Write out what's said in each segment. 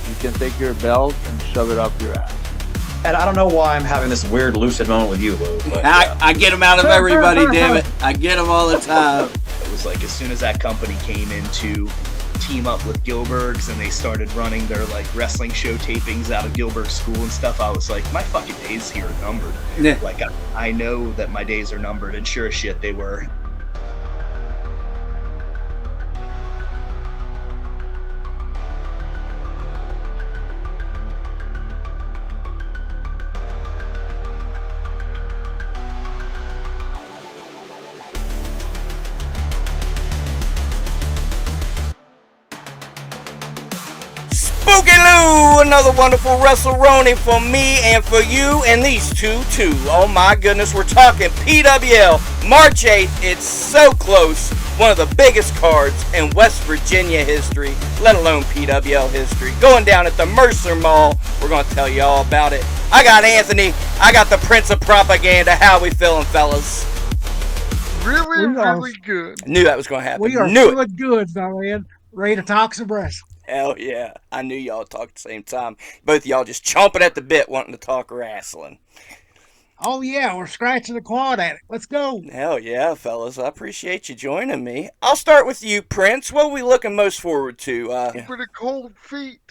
you can take your belt and shove it up your ass. And I don't know why I'm having this weird lucid moment with you, Lou. But, I get them out of everybody, damn it. I get them all the time. It was like as soon as that company came in to team up with Gilberg's and they started running their like wrestling show tapings out of Gilberg's school and stuff, I was like, my fucking days here are numbered. Yeah. Like I know that my days are numbered, and sure as shit they were. Spooky Lou, another wonderful WrestleRoni for me and for you and these two too. Oh my goodness, we're talking PWL March 8th. It's so close. One of the biggest cards in West Virginia history, let alone PWL history. Going down at the Mercer Mall. We're going to tell you all about it. I got Anthony. I got the Prince of Propaganda. How we feeling, fellas? Really good. Knew that was going to happen. We are feeling good, my man. Ready to talk some wrestling. Hell yeah. I knew y'all talked at the same time. Both of y'all just chomping at the bit wanting to talk wrestling. Oh, yeah, we're scratching the quad at it. Let's go. Hell yeah, fellas. I appreciate you joining me. I'll start with you, Prince. What are we looking most forward to? Pretty cold feet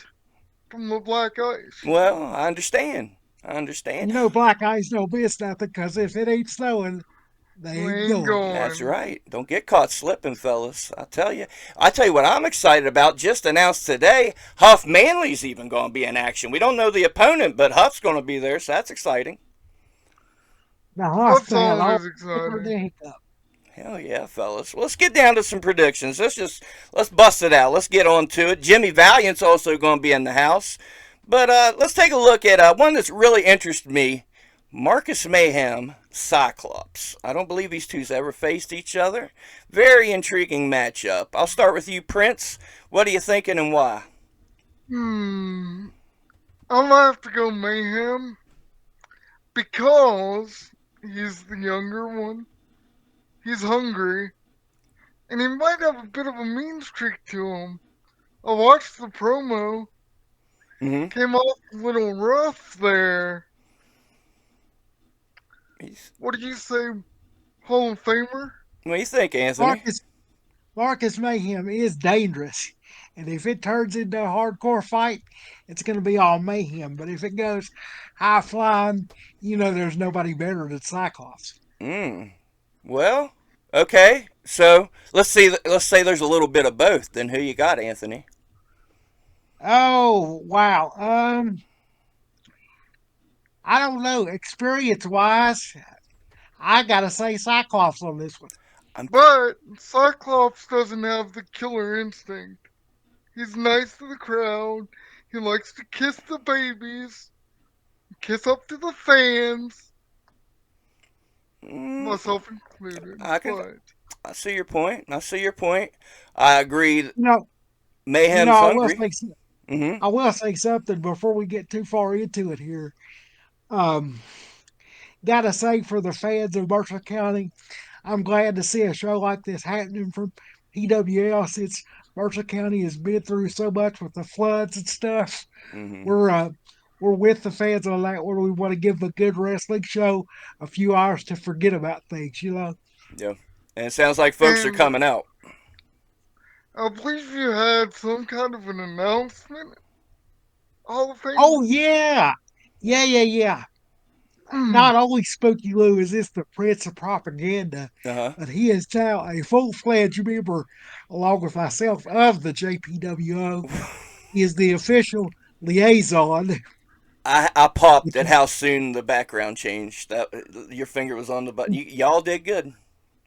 from the black ice. Well, I understand. You know, black ice don't miss nothing, because if it ain't snowing, they ain't going. That's right. Don't get caught slipping, fellas. I tell you what I'm excited about. Just announced today, Huff Manley's even going to be in action. We don't know the opponent, but Huff's going to be there, so that's exciting. Now, That's always exciting. Hell yeah, fellas. Well, let's get down to some predictions. Let's bust it out. Let's get on to it. Jimmy Valiant's also going to be in the house. But let's take a look at one that's really interested me. Marcus Mayhem, Cyclops. I don't believe these two's ever faced each other. Very intriguing matchup. I'll start with you, Prince. What are you thinking and why? I'm gonna have to go Mayhem because he's the younger one. He's hungry, and he might have a bit of a mean streak to him. I watched the promo. Came off a little rough there. What did you say, Hall of Famer? What do you think, Anthony? Marcus Mayhem is dangerous. And if it turns into a hardcore fight, it's going to be all mayhem. But if it goes high flying, there's nobody better than Cyclops. Well, okay. So let's say there's a little bit of both. Then who you got, Anthony? Oh, wow. I don't know. Experience-wise, I got to say Cyclops on this one. But Cyclops doesn't have the killer instinct. He's nice to the crowd. He likes to kiss the babies. Kiss up to the fans. Myself included. I see your point. I agree. Mayhem's I hungry. will say something before we get too far into it here. Gotta say, for the fans of Mercer County, I'm glad to see a show like this happening from PWL, since Mercer County has been through so much with the floods and stuff. We're with the fans on that where we want to give them a good wrestling show, a few hours to forget about things, Yeah, and it sounds like folks are coming out. I believe you had some kind of an announcement. Hall of Fame. Oh yeah. Not only Spooky Lou is this the Prince of Propaganda, but he is now a full-fledged member, along with myself, of the JPWO. He is the official liaison. I popped at how soon the background changed. That your finger was on the button. Y'all did good.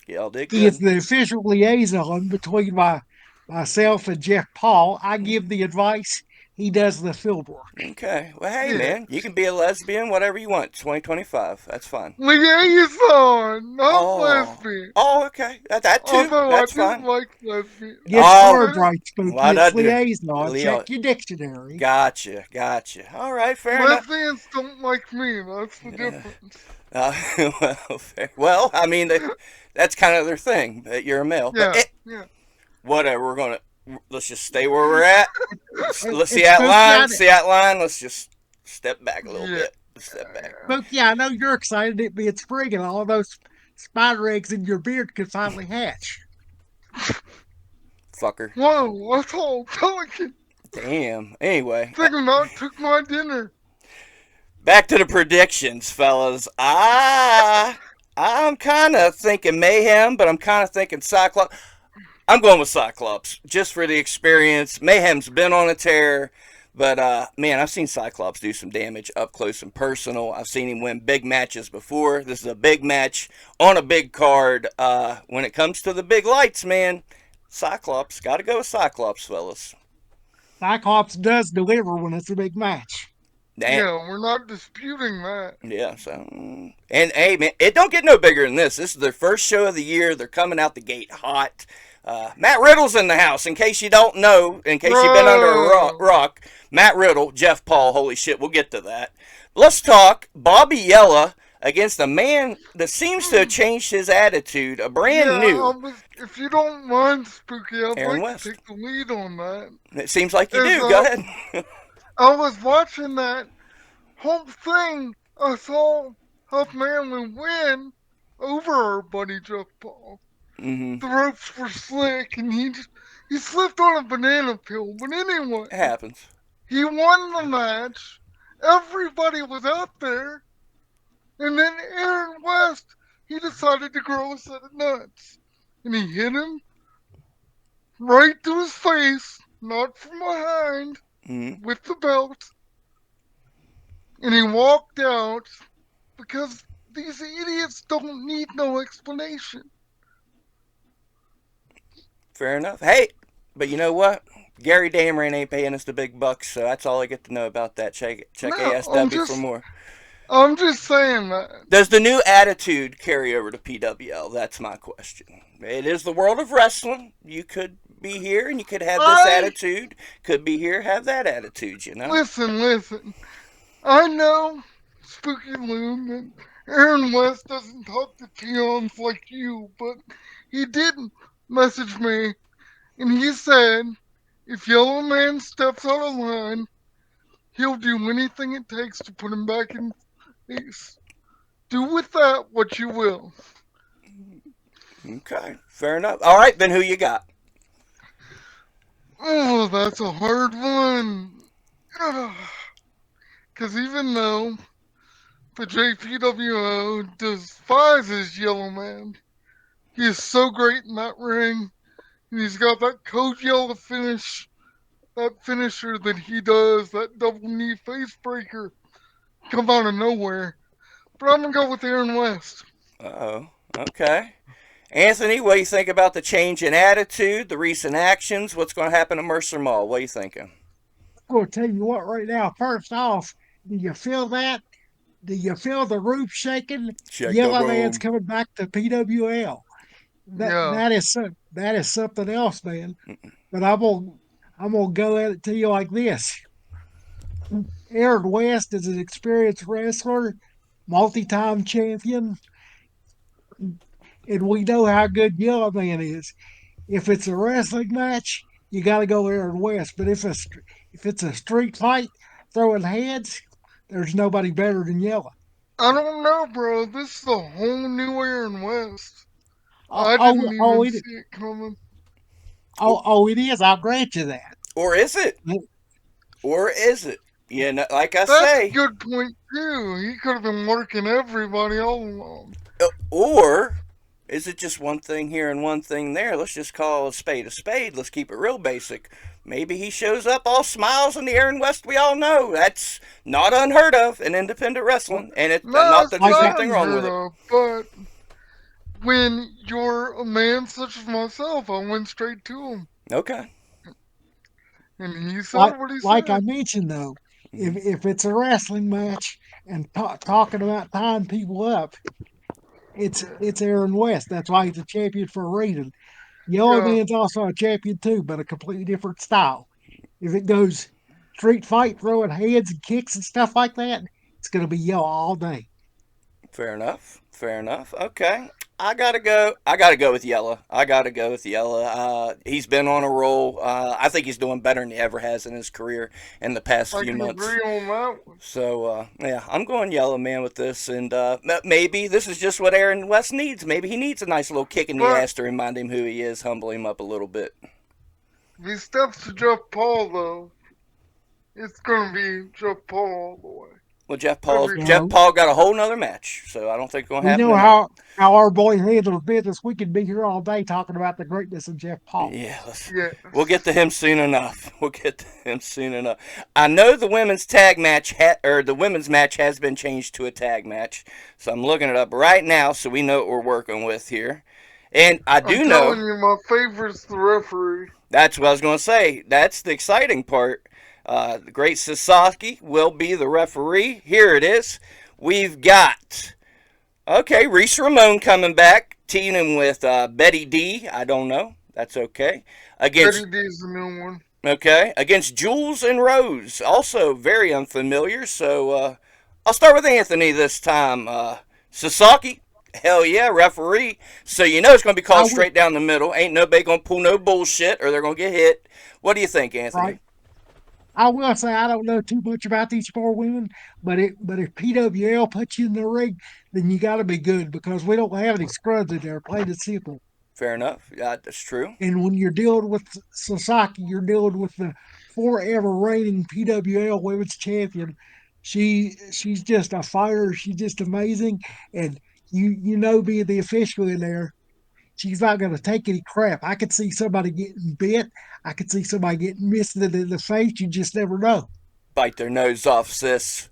He is the official liaison between myself and Jeff Paul. I give the advice. He does the field work. Okay. Well, hey, man, you can be a lesbian, whatever you want. 2025. That's fine. Liaison, not lesbian. Oh, okay. That too. That's fine. I do like lesbian. Get word right, Spooky. It's liaison. Check your dictionary. Gotcha. All right, fair enough. Lesbians don't like me. That's the difference. Well, fair. Well, I mean, that's kind of their thing. That you're a male. Yeah. Whatever. let's just stay where we're at. Let's see It's that Spooky. line. See that line. Let's just step back a little Yeah. bit. Step back. Spooky, I know you're excited it being spring and all those spider eggs in your beard could finally hatch. Fucker. Whoa, that's all Pelican. Damn. Anyway. Thinking about took my dinner. Back to the predictions, fellas. I'm kind of thinking Mayhem, but I'm kind of thinking Cyclops. I'm going with Cyclops just for the experience. Mayhem's been on a tear, but man, I've seen Cyclops do some damage up close and personal. I've seen him win big matches before. This is a big match on a big card. When it comes to the big lights, man, Cyclops. Got to go with Cyclops, fellas. Cyclops does deliver when it's a big match. Yeah, we're not disputing that. Yeah, so and hey man, it don't get no bigger than this. This is their first show of the year. They're coming out the gate hot. Matt Riddle's in the house. In case you don't know, in case you've been under a rock, Matt Riddle, Jeff Paul. Holy shit, we'll get to that. Let's talk Bobby Yella against a man that seems to have changed his attitude. A brand new. If you don't mind, Spooky, I'd Aaron like West. to take the lead on that. It seems like you do. Go ahead. I was watching that whole thing. I saw Huff Manley win over our buddy Jeff Paul. Mm-hmm. The ropes were slick, and he slipped on a banana peel. But anyway, It happens. he won the match. Everybody was out there, and then Aaron West, he decided to grow a set of nuts, and he hit him right to his face, not from behind. Mm-hmm. With the belt, and he walked out because these idiots don't need no explanation. Fair enough. Hey, but you know what? Gary Dameron ain't paying us the big bucks, so that's all I get to know about that. Check ASW for more. I'm just saying that. Does the new attitude carry over to PWL? That's my question. It is the world of wrestling. You could be here and you could have this attitude. Could be here, have that attitude, you know? Listen. I know, Spooky Loon, that Aaron West doesn't talk to peons like you, but he did message me, and he said, if Yellow Man steps out of line, he'll do anything it takes to put him back in peace. Do with that what you will. Okay, fair enough. All right, then who you got? Oh, that's a hard one. Because even though the JPWO despises Yellow Man, he is so great in that ring. And he's got that Code Yellow finish, that finisher that he does, that double knee face breaker, come out of nowhere. But I'm going to go with Aaron West. Uh-oh. Okay. Anthony, what do you think about the change in attitude, the recent actions? What's going to happen to Mercer Mall? What are you thinking? I'm going to tell you what right now. First off, do you feel that? Do you feel the roof shaking? Yellow Man's coming back to PWL. That is something else, man. But I'm gonna go at it to you like this. Aaron West is an experienced wrestler, multi-time champion, and we know how good Yellow Man is. If it's a wrestling match, you got to go Aaron West. But if it's a street fight, throwing heads, there's nobody better than Yellow. I don't know, bro. This is a whole new Aaron West. I didn't even see it coming. It is. I'll grant you that. Or is it? Or is it? You know, like I That's say. a good point, too. He could have been working everybody all along. Or is it just one thing here and one thing there? Let's just call a spade a spade. Let's keep it real basic. Maybe he shows up all smiles in the Aaron West we all know. That's not unheard of in independent wrestling. And it's not that there's anything wrong with it. But when you're a man such as myself, I went straight to him. Okay. And he said what he said. Like I mentioned, though, if it's a wrestling match and talking about tying people up, it's Aaron West. That's why he's a champion for a reason. Yellow Man's also a champion too, but a completely different style. If it goes street fight, throwing heads and kicks and stuff like that, it's going to be Yellow all day. Fair enough. Okay. I gotta go. I gotta go with Yella. I gotta go with Yella. He's been on a roll. I think he's doing better than he ever has in his career in the past I few can months. agree on that one. So yeah, I'm going Yellow Man with this, and maybe this is just what Aaron West needs. Maybe he needs a nice little kick in the But ass to remind him who he is, humble him up a little bit. if he steps to Jeff Paul, though, it's gonna be Jeff Paul all the way. Well, Jeff Every Paul time. got a whole nother match, so I don't think it's gonna We happen. know how our boy handles business. We could be here all day talking about the greatness of Jeff Paul. Yeah, Yes. we'll get to him soon enough. We'll get to him soon enough. I know the women's tag match or the women's match has been changed to a tag match, so I'm looking it up right now so we know what we're working with here. And I do I'm know telling you, my favorite's the referee. that's what I was going to say. That's the exciting part. The great Sasaki will be the referee. Here it is. We've got Reese Ramon coming back, teaming with Betty D. I don't know. That's okay. Betty D's the new one. Against Jules and Rose, also very unfamiliar. So I'll start with Anthony this time. Sasaki, hell yeah, referee. So you know it's going to be called straight down the middle. Ain't nobody going to pull no bullshit or they're going to get hit. What do you think, Anthony? Right. I will say I don't know too much about these four women, but if PWL puts you in the ring, then you got to be good because we don't have any scrubs in there. Plain and simple. Fair enough. Yeah, that's true. And when you're dealing with Sasaki, you're dealing with the forever reigning PWL Women's Champion. She's just a fire. She's just amazing, and you know, being the official in there, she's not going to take any crap. I could see somebody getting bit. I could see somebody getting missed in the face. You just never know. Bite their nose off, sis.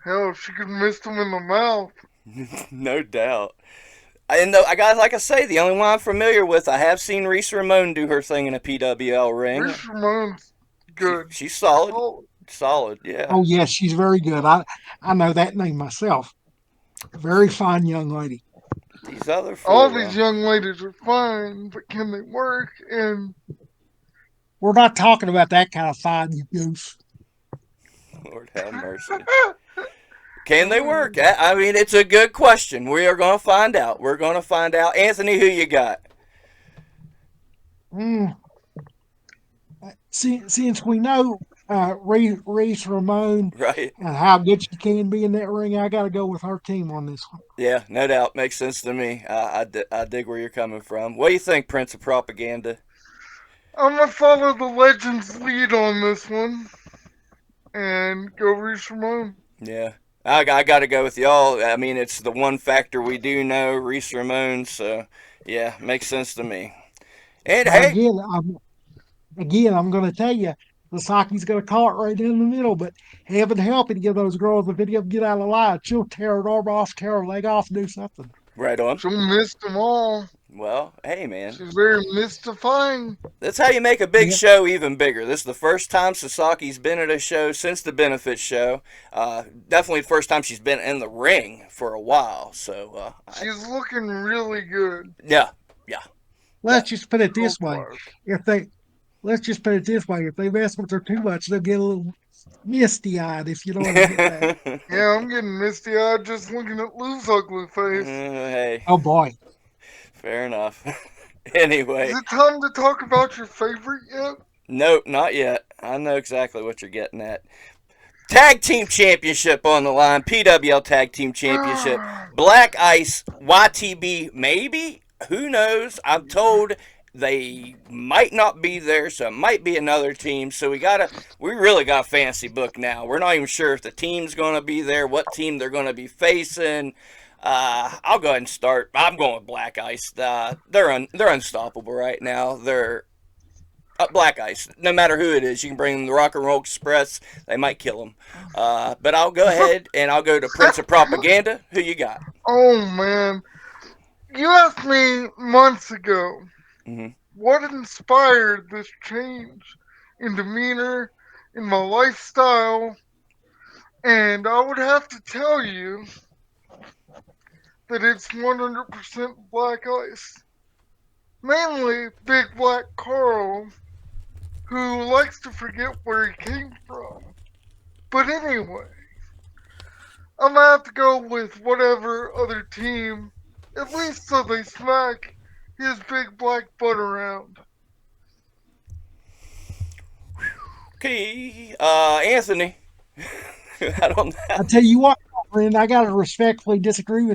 Hell, she could miss them in the mouth. No doubt. And I got, like I say, the only one I'm familiar with, I have seen Reese Ramon do her thing in a PWL ring. Reese Ramon's good. She's solid. Solid, yeah. Oh yes, she's very good. I know that name myself. Very fine young lady. These other four, all these young ladies are fine, but can they work? And we're not talking about that kind of fine, you goose. Lord have mercy. Can they work? I mean, it's a good question. We are going to find out. We're going to find out. Anthony, who you got? Since we know Reese Ramon, right, and how good she can be in that ring, I got to go with her team on this one. Yeah, no doubt. Makes sense to me. I dig where you're coming from. What do you think, Prince of Propaganda? I'm going to follow the Legends lead on this one and go Reese Ramon. Yeah. I got to go with y'all. I mean, it's the one factor we do know, Reese Ramon. So, yeah, makes sense to me. And hey, again, I'm going to tell you, Sasaki's going to call it right down the middle. But heaven help it, give those girls if it doesn't get out of line. She'll tear her arm off, tear her leg off, do something. Right on. She'll miss them all. Well, hey, man. She's very mystifying. That's how you make a big show even bigger. This is the first time Sasaki's been at a show since the benefit show. Definitely the first time she's been in the ring for a while. So she's looking really good. Yeah. Let's just put it this way: if they mess with her too much, they'll get a little misty-eyed. If you know what I mean. Yeah, I'm getting misty-eyed just looking at Lou's ugly face. Hey. Oh boy. Fair enough. Anyway. Is it time to talk about your favorite yet? Nope, not yet. I know exactly what you're getting at. Tag Team Championship on the line. PWL Tag Team Championship. Black Ice, YTB, maybe? Who knows? I'm told they might not be there, so it might be another team. So we really got a fancy book now. We're not even sure if the team's going to be there, what team they're going to be facing. I'll go ahead and start. I'm going with Black Ice. They're unstoppable right now. They're Black Ice. No matter who it is, you can bring them the Rock and Roll Express. They might kill them. But I'll go ahead and I'll go to Prince of Propaganda. Who you got? Oh man, you asked me months ago what inspired this change in demeanor, in my lifestyle, and I would have to tell you that it's 100% Black Ice. Mainly Big Black Carl, who likes to forget where he came from. But anyway, I'm gonna have to go with whatever other team At least so they smack his big black butt around. Okay, Anthony. I don't know. I tell you what, friend, I got to respectfully disagree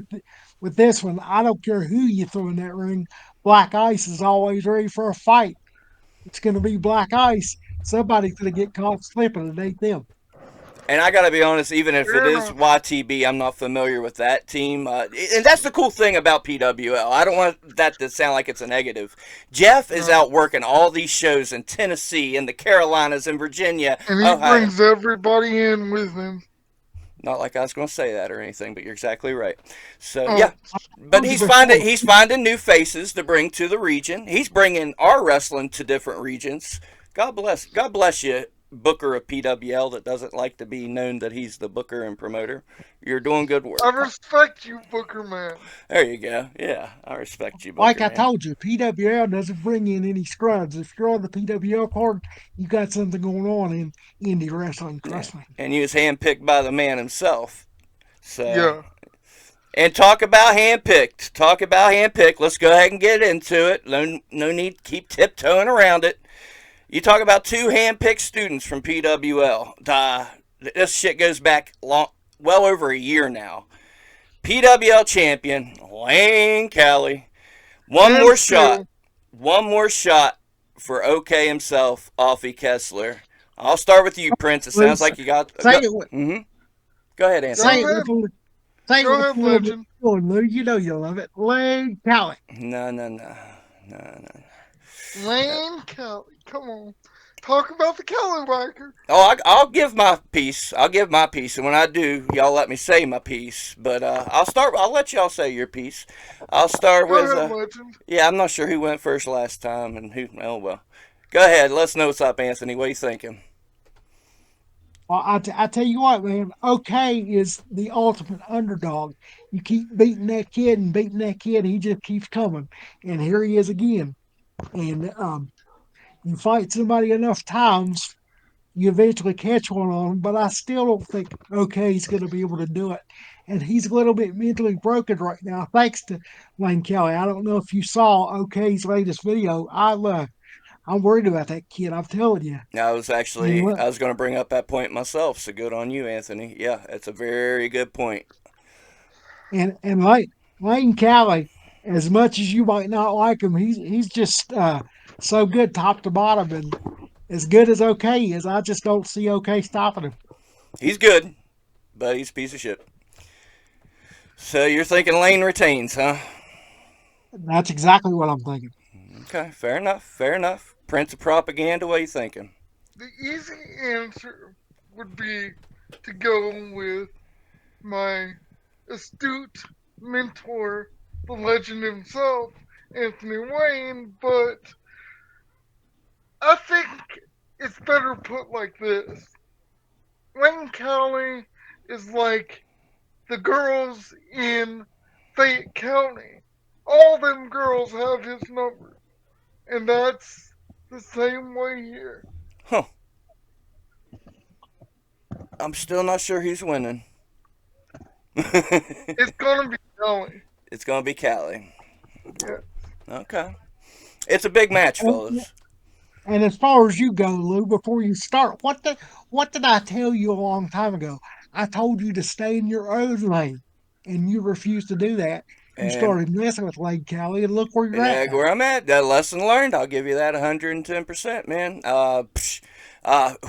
with this one. I don't care who you throw in that ring. Black Ice is always ready for a fight. It's going to be Black Ice. Somebody's going to get caught slipping, and it ain't them. And I gotta be honest, even if it Fair is enough. YTB, I'm not familiar with that team. And that's the cool thing about PWL. I don't want that to sound like it's a negative. Jeff is out working all these shows in Tennessee, in the Carolinas, in Virginia, And he Ohio. brings everybody in with him. Not like I was going to say that or anything, but you're exactly right. So Oh. yeah, but he's finding new faces to bring to the region. He's bringing our wrestling to different regions. God bless you, booker of PWL that doesn't like to be known that he's the booker and promoter. You're doing good work. I respect you, Booker Man. There you go. Yeah, I respect you, booker Like I man. told you, PWL doesn't bring in any scrubs. If you're on the PWL card, you got something going on in indie wrestling. Trust me. And you was handpicked by the man himself. So Yeah. And talk about handpicked. Let's go ahead and get into it. No need to keep tiptoeing around it. You talk about two handpicked students from PWL. This shit goes back well over a year now. PWL champion Lane Cali. One more shot for OK himself, Alfie Kessler. I'll start with you, Prince. It sounds like you got. Say it with, Go ahead, Anthony. say it with, say it Go with ahead, full legend. Lou. You know you love it. Lane Cali. No. Lane Kelly. Come on. Talk about the Kelly Whacker. Oh, I'll give my piece. And when I do, y'all let me say my piece. But I'll let y'all say your piece. I'll start Go with. ahead, legend. Yeah, I'm not sure who went first last time, and who. Oh well. Go ahead. Let's know what's up, Anthony. What are you thinking? Well, I tell you what, man. OK is the ultimate underdog. You keep beating that kid and beating that kid, he just keeps coming. And here he is again. And you fight somebody enough times, you eventually catch one on him. But I still don't think OK's going to be able to do it. And he's a little bit mentally broken right now, thanks to Lane Kelly. I don't know if you saw OK's latest video. I'm worried about that kid. I'm telling you. I was going to bring up that point myself. So good on you, Anthony. Yeah, that's a very good point. And Lane Kelly, as much as you might not like him, he's just so good top to bottom, and as good as OK is, I just don't see OK stopping him. He's good, but he's a piece of shit. So you're thinking Lane retains, huh? That's exactly what I'm thinking. Okay, fair enough. Prince of Propaganda, what are you thinking? The easy answer would be to go with my astute mentor, the legend himself, Anthony Wayne, but I think it's better put like this. Lane County is like the girls in Fayette County. All them girls have his number. And that's the same way here. Huh. I'm still not sure who's winning. It's gonna be Kelly. It's going to be Cali. Yeah. Okay. It's a big match, fellas. And as far as you go, Lou, before you start, what did I tell you a long time ago? I told you to stay in your own lane, and you refused to do that. You started messing with Lane Cali, and look where you're at. Where I'm at. That lesson learned. I'll give you that 110%, man.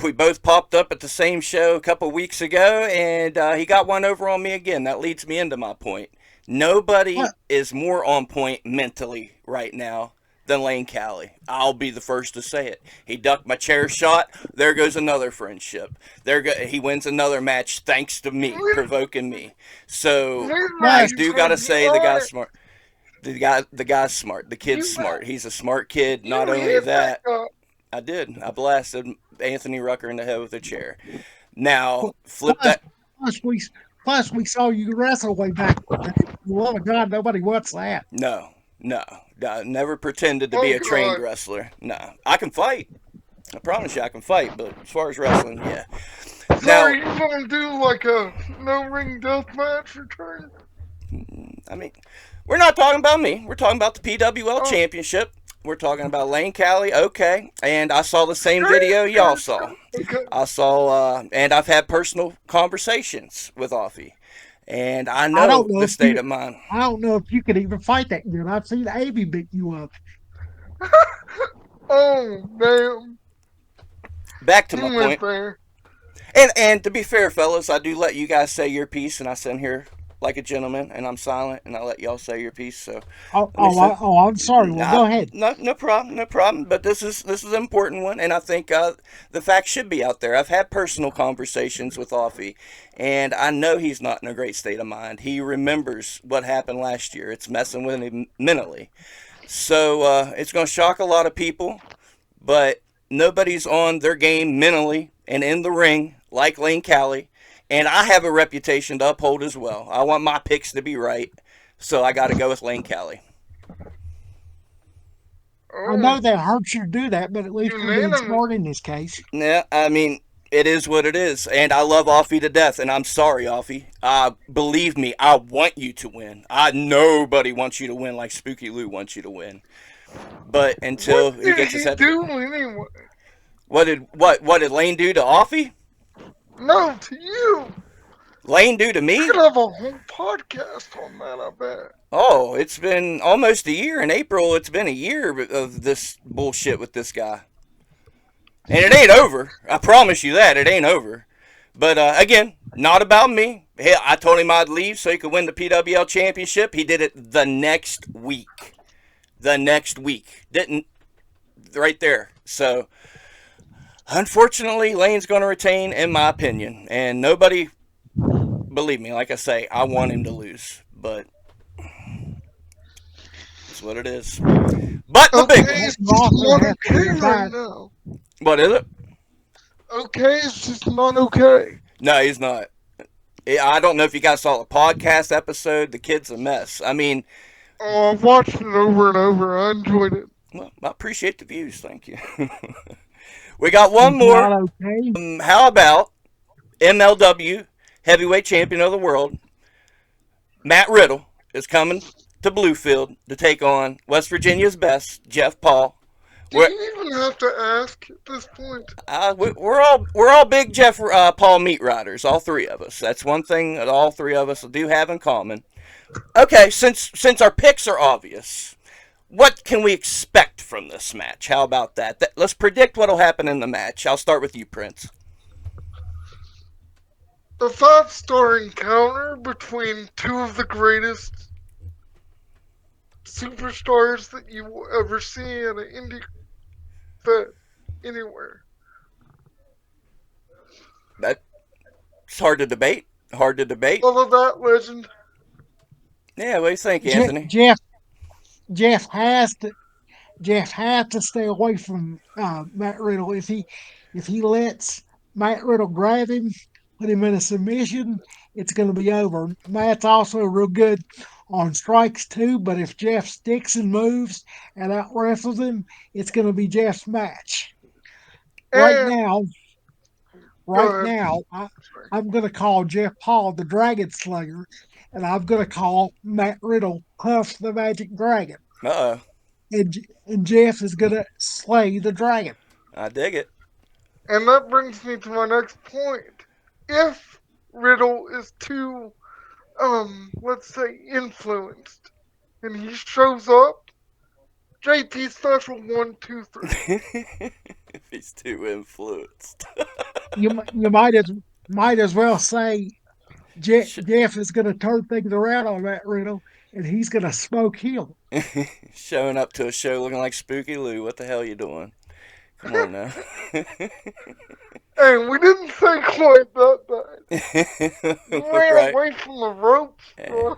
We both popped up at the same show a couple weeks ago, and he got one over on me again. That leads me into my point. Nobody is more on point mentally right now than Lane Cali. I'll be the first to say it. He ducked my chair shot. There goes another friendship. He wins another match thanks to me, provoking me. So I do gotta say the guy's smart. The guy's smart. The kid's smart. He's a smart kid. Not only that, I did. I blasted Anthony Rucker in the head with a chair. Now flip that. Plus, we saw you wrestle way back. Love of God, nobody wants that. No. I never pretended to be a trained wrestler. No. I can fight. I promise you I can fight, but as far as wrestling, yeah. So Now, are you gonna do like a no ring death match return? I mean, We're not talking about me. We're talking about the PWL Oh. Championship. We're talking about Lane Cali, okay. And I saw the same video y'all saw. Okay. I saw, and I've had personal conversations with Offie. And I I know don't know the if state you, of mind. I don't know if you could even fight that good. I've seen Avy beat you up. Oh, damn. Back to He my went point. there. And to be fair, fellas, I do let you guys say your piece, and I sit here like a gentleman, and I'm silent, and I let y'all say your piece. So let me say, I'm sorry. Well, go ahead. no problem, no problem. But this is an important one, and I think the facts should be out there. I've had personal conversations with Offie, and I know he's not in a great state of mind. He remembers what happened last year. It's messing with him mentally. So it's going to shock a lot of people, but nobody's on their game mentally and in the ring like Lane Cali. And I have a reputation to uphold as well. I want my picks to be right, so I got to go with Lane Cali. I know Oh, that hurts you to do that, but at least you're being unanimous. smart in this case. Yeah, I mean, it is what it is. And I love Offie to death, and I'm sorry, Offie. Believe me, I want you to win. Nobody wants you to win like Spooky Lou wants you to win. But until What he did gets his he head do together. anyway? What did Lane do to Offie? No, to you. Lane do to You me? could have a whole podcast on that, I bet. Oh, it's been almost a year. In April, it's been a year of this bullshit with this guy. And it ain't over. I promise you that. It ain't over. But again, not about me. Hey, I told him I'd leave so he could win the PWL championship. He did it the next week. The next week. Didn't. Right there. So, unfortunately, Lane's going to retain, in my opinion. And nobody, believe me, like I say, I want him to lose. But it's what it is. But the big Okay, one. it's You just also not have to okay right decide. now. What is it? Okay, it's just not okay. No, he's not. I don't know if you guys saw the podcast episode. The kid's a mess. I mean, Oh, I've watched it over and over. I enjoyed it. well, I appreciate the views. Thank you. We got one It's more. not okay. How about MLW Heavyweight Champion of the World, Matt Riddle, is coming to Bluefield to take on West Virginia's best, Jeff Paul. Do you even have to ask at this point? We're all big Jeff Paul meat riders, all three of us. That's one thing that all three of us do have in common. Okay, since our picks are obvious, what can we expect from this match? How about that? Let's predict what will happen in the match. I'll start with you, Prince. A 5-star encounter between two of the greatest superstars that you will ever see in an indie fed anywhere. That's hard to debate. Hard to debate. All of that, legend. Yeah, what do you think, Anthony? Jeff has to stay away from Matt Riddle. If he lets Matt Riddle grab him, put him in a submission, it's going to be over. Matt's also real good on strikes too, but if Jeff sticks and moves and out wrestles him, it's going to be Jeff's match. Right And now, go ahead. I'm going to call Jeff Paul the Dragon Slayer, and I'm going to call Matt Riddle Puff the Magic Dragon. Uh-oh. And Jeff is going to slay the dragon. I dig it. And that brings me to my next point. If Riddle is too, let's say, influenced, and he shows up, JP Special 1, 2, 3. If he's too influenced. You might as well say Jeff is going to turn things around on Matt Riddle, and he's going to smoke him. Showing up to a show looking like Spooky Lou. What the hell you doing? Come on now. Hey, we didn't say quite that bad. You ran Right. away from the ropes, bro.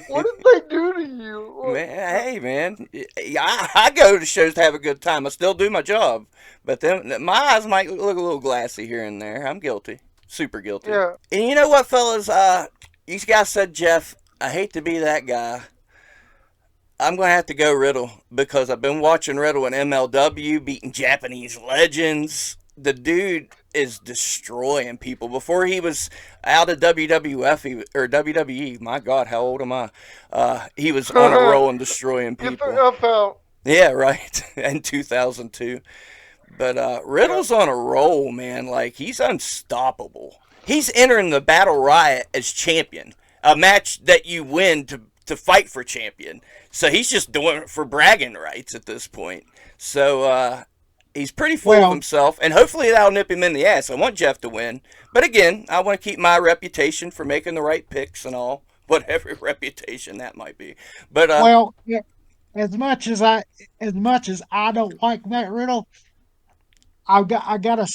What did they do to you? Man, hey, man. I go to shows to have a good time. I still do my job. But then my eyes might look a little glassy here and there. I'm guilty. Super guilty. Yeah. And you know what, fellas? These guys said, Jeff, I hate to be that guy. I'm going to have to go Riddle because I've been watching Riddle in MLW, beating Japanese legends. The dude is destroying people. Before he was out of WWF or WWE, my God, how old am I? He was on a roll and destroying Get people. the F out. Yeah, right. In 2002. But Riddle's on a roll, man. Like, he's unstoppable. He's entering the Battle Riot as champion, a match that you win to fight for champion. So he's just doing it for bragging rights at this point. So he's pretty full of himself, and hopefully that'll nip him in the ass. I want Jeff to win. But again, I want to keep my reputation for making the right picks and all, whatever reputation that might be. But yeah, as much as I don't like Matt Riddle, I gotta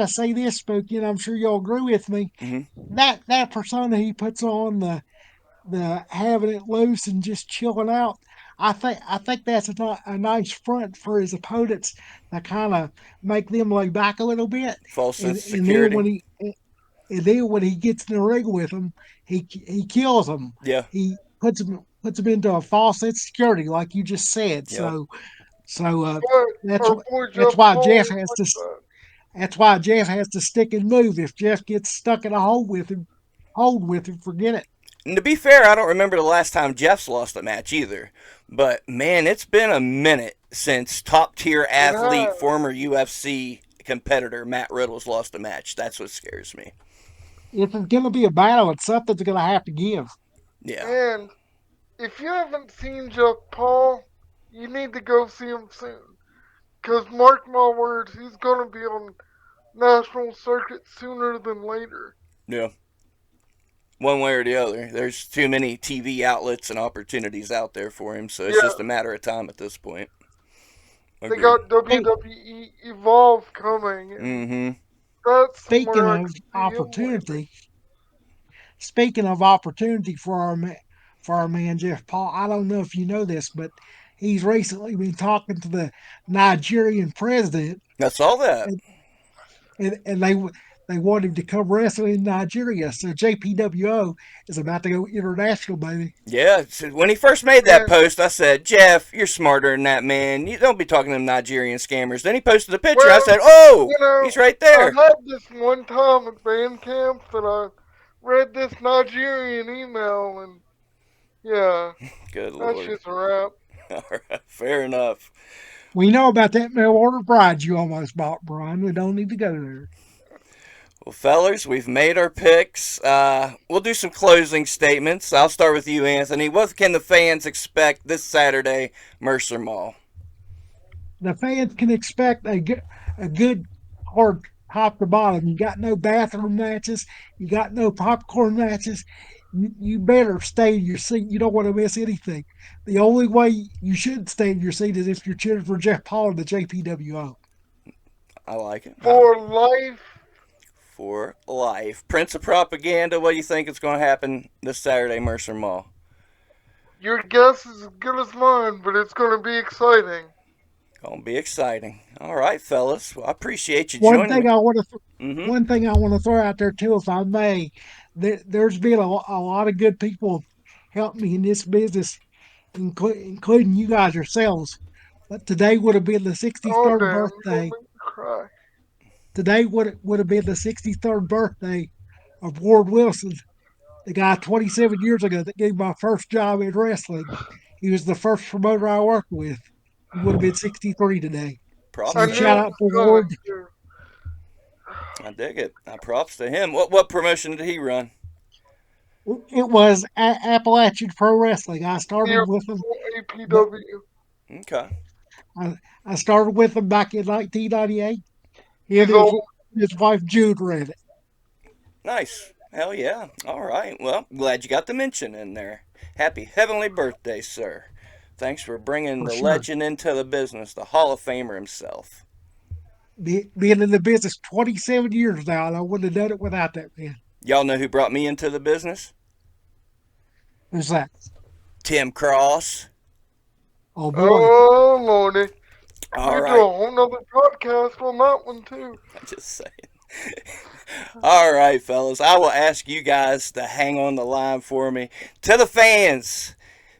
say this, Spooky, and I'm sure you'll agree with me. Mm-hmm. That persona he puts on, the having it loose and just chilling out, I think that's a nice front for his opponents to kind of make them lay back a little bit. False and insecurity. then when he gets in the ring with them, he kills them. Yeah. He puts them into a false insecurity, like you just said. Yep. So But that's why Jeff has to. That's why Jeff has to stick and move. If Jeff gets stuck in a hold with him, forget it. And to be fair, I don't remember the last time Jeff's lost a match either. But man, it's been a minute since top tier athlete, former UFC competitor Matt Riddle's lost a match. That's what scares me. If it's going to be a battle, it's something's going to have to give. Yeah. And if you haven't seen Jeff Paul, you need to go see him soon. Because mark my words, he's going to be on national circuit sooner than later. Yeah. One way or the other. There's too many TV outlets and opportunities out there for him, so it's just a matter of time at this point. Agreed. They got WWE Evolve coming. Mm-hmm. That's Speaking of opportunity for our man Jeff Paul, I don't know if you know this, but he's recently been talking to the Nigerian president. I saw that. And they want him to come wrestle in Nigeria. So JPWO is about to go international, baby. Yeah. So when he first made that post, I said, Jeff, you're smarter than that, man. You don't be talking to them Nigerian scammers. Then he posted a picture. I said, he's right there. I had this one time at band camp that I read this Nigerian email, and yeah. Good Lord. That's just a wrap. All right. Fair enough. We know about that mail order bride you almost bought, Brian. We don't need to go there. Well, fellas, we've made our picks. We'll do some closing statements. I'll start with you, Anthony. What can the fans expect this Saturday, Mercer Mall? The fans can expect a good hard top to bottom. You got no bathroom matches. You got no popcorn matches. You better stay in your seat. You don't want to miss anything. The only way you should stay in your seat is if you're cheering for Jeff Paul and the JPWO. I like it. For life. For life. Prince of Propaganda, what do you think is going to happen this Saturday, Mercer Mall? Your guess is as good as mine, but it's going to be exciting. Going to be exciting. All right, fellas. Well, I appreciate you joining me. One thing I want to throw out there, too, if I may. There's been a lot of good people help me in this business, including you guys yourselves. But today would have been the 63rd birthday. Today would have been the 63rd birthday of Ward Wilson, the guy 27 years ago that gave my first job in wrestling. He was the first promoter I worked with. He would have been 63 today. Props. So shout out for Ward. I dig it. Props to him. What promotion did he run? It was Appalachian Pro Wrestling. I started with him. APW. Okay. I started with him back in 1998. His wife Jude ran it. Nice. Hell yeah. All right. Well, glad you got the mention in there. Happy heavenly birthday, sir. Thanks for bringing the legend into the business, the Hall of Famer himself. Being in the business 27 years now, and I wouldn't have done it without that man. Y'all know who brought me into the business? Who's that? Tim Cross. Oh, boy. Oh, Lordy. All right. Do a whole nother podcast on that one, too. I'm just saying. All right, fellas. I will ask you guys to hang on the line for me. To the fans,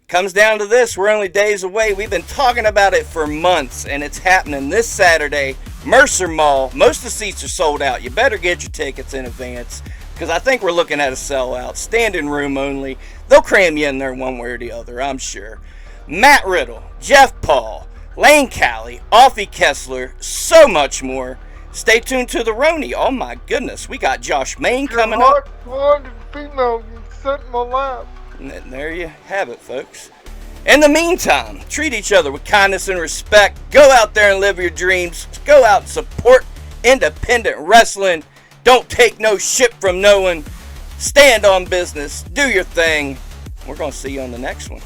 comes down to this. We're only days away. We've been talking about it for months, and it's happening this Saturday, Mercer Mall. Most of the seats are sold out. You better get your tickets in advance, because I think we're looking at a sellout. Standing room only. They'll cram you in there one way or the other, I'm sure. Matt Riddle, Jeff Paul, Lane Callie, Offie Kessler, so much more. Stay tuned to the Roni. Oh my goodness, we got Josh Main coming up. Blonde and female can sit in my lap. And there you have it, folks. In the meantime, treat each other with kindness and respect. Go out there and live your dreams. Go out and support independent wrestling. Don't take no shit from no one. Stand on business. Do your thing. We're going to see you on the next one.